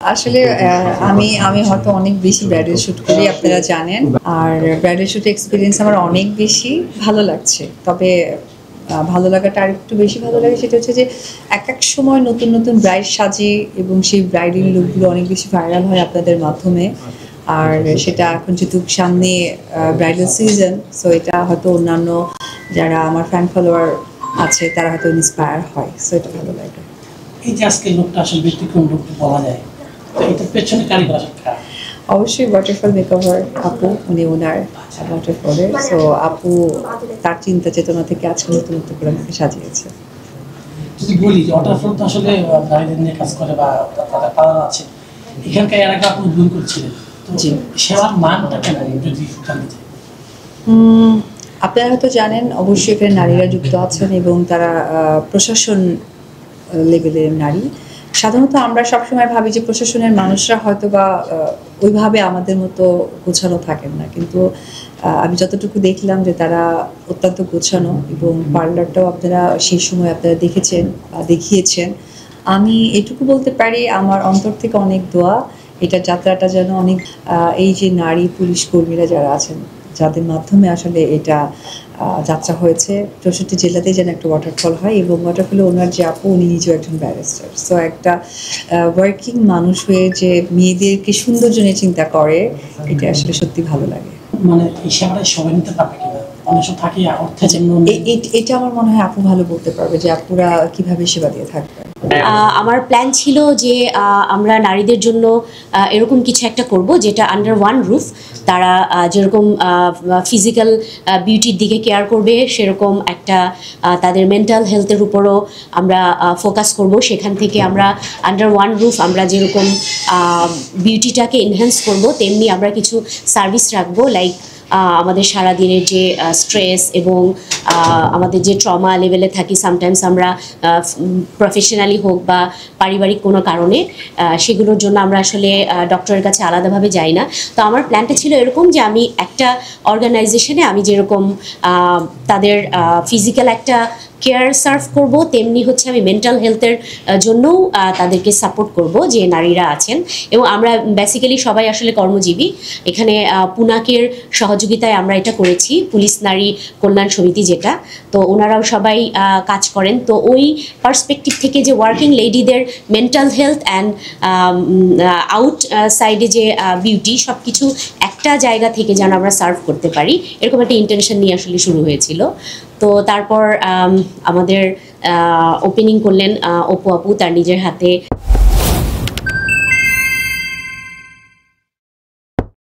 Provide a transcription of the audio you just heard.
আসলে আমি হয়তো অনেক বেশি ব্রাইডাল শুট করি, আপনারা জানেন। আর ব্রাইডাল শুট এক্সপেরিয়েন্স আমার অনেক বেশি ভালো লাগছে। তবে ভালো লাগাটা আরেকটু বেশি ভালো লাগে সেটা হচ্ছে যে এক সময় নতুন নতুন ব্রাইড সাজে এবং সেই ব্রাইডাল লুকগুলো অনেক বেশি ভাইরাল হয় আপনাদের মাধ্যমে। আর সেটা এখন যেহেতু সামনে ব্রাইডাল সিজন, সো এটা হয়তো অন্যান্য যারা আমার ফ্যান ফলোয়ার আছে তারা হয়তো ইন্সপায়ার হয়, সো এটা ভালো লাগে। এই যে আজকে লোকটা আসলে ব্যতিক্রম লোক বলা যায়, তো এটার পেছনে কারিগর আসলে কারা? অবশ্যই ওয়াটারফল মেকওভার আপু, উনি ওনার ওয়াটারফলের। সো আপু তার চিন্তা চেতনা থেকে আজকে নতুন নতুন করে আমাকে সাজিয়েছে। যদি বলি যে ওয়াটারফল তো আসলে নারীদের নিয়ে কাজ করে বা তাদের পালন আছে, এখানকার এলাকা আপনি উদ্বোধন করছিলেন, তো সেবার মানটা কেমন যদি জানতে চাই? আপনারা হয়তো জানেন, অবশ্যই এখানে নারীরা যুক্ত আছেন এবং তারা প্রশাসন লেভেলের নারী। সাধারণত আমরা সবসময় ভাবি যে প্রশাসনের মানুষরা হয়তো বা ওইভাবে আমাদের মতো গোছানো থাকেন না, কিন্তু আমি যতটুকু দেখলাম যে তারা অত্যন্ত গোছানো এবং পার্লারটাও আপনারা সেই সময় আপনারা দেখেছেন বা দেখিয়েছেন। আমি এটুকু বলতে পারি, আমার অন্তর থেকে অনেক দোয়া এটা যাত্রাটা যেন অনেক এই যে নারী পুলিশ কর্মীরা যারা আছেন যাদের মাধ্যমে আসলে এটা যাত্রা হয়েছে ৬৪ জেলাতেই যেন একটা ওয়াটারফল হয় এবং ওয়াটারফলে ওনার যে আপু উনি নিজেও একজন ব্যারিস্টার। সো একটা ওয়ার্কিং মানুষ হয়ে যে মেয়েদেরকে সৌন্দর্য নিয়ে চিন্তা করে, এটা আসলে সত্যি ভালো লাগে। মানে এই সেবাটা সবাই নিতে পারবে কিনা? অনেক সময় থাকে অর্থের জন্য। এটা আমার মনে হয় আপু ভালো বলতে পারবে যে আপুরা কিভাবে সেবা দিয়ে থাকবে। আমার প্ল্যান ছিল যে আমরা নারীদের জন্য এরকম কিছু একটা করব যেটা আন্ডার ওয়ান রুফ তারা যেরকম ফিজিক্যাল বিউটির দিকে কেয়ার করবে, সেরকম একটা তাদের মেন্টাল হেলথের উপরও আমরা ফোকাস করব। সেখান থেকে আমরা আন্ডার ওয়ান রুফ আমরা যেরকম বিউটিটাকে এনহ্যান্স করব, তেমনি আমরা কিছু সার্ভিস রাখবো, লাইক আমাদের সারাদিনের যে স্ট্রেস এবং আমাদের যে ট্রমা লেভেলে থাকি সামটাইমস আমরা প্রফেশনালি হোক বা পারিবারিক কোনো কারণে, সেগুলোর জন্য আমরা আসলে ডক্টরের কাছে আলাদাভাবে যাই না। তো আমার প্ল্যানটা ছিল এরকম যে আমি একটা অর্গানাইজেশনে আমি যেরকম তাদের ফিজিক্যাল একটা কেয়ার সার্ভ করব, তেমনি হচ্ছে আমি মেন্টাল হেলথের জন্যও তাদেরকে সাপোর্ট করব যে নারীরা আছেন। এবং আমরা বেসিক্যালি সবাই আসলে কর্মজীবী। এখানে পুনাকের সহযোগিতায় আমরা এটা করেছি, পুলিশ নারী কল্যাণ সমিতি যেটা, তো ওনারাও সবাই কাজ করেন। তো ওই পার্সপেক্টিভ থেকে যে ওয়ার্কিং লেডিদের মেন্টাল হেলথ অ্যান্ড আউট সাইডে যে বিউটি সব কিছু একটা জায়গা থেকে যেন আমরা সার্ভ করতে পারি, এরকম একটা ইন্টেনশন নিয়ে আসলে শুরু হয়েছিল। তো তারপর আমাদের ওপেনিং করলেন অপু আপু তার নিজের হাতে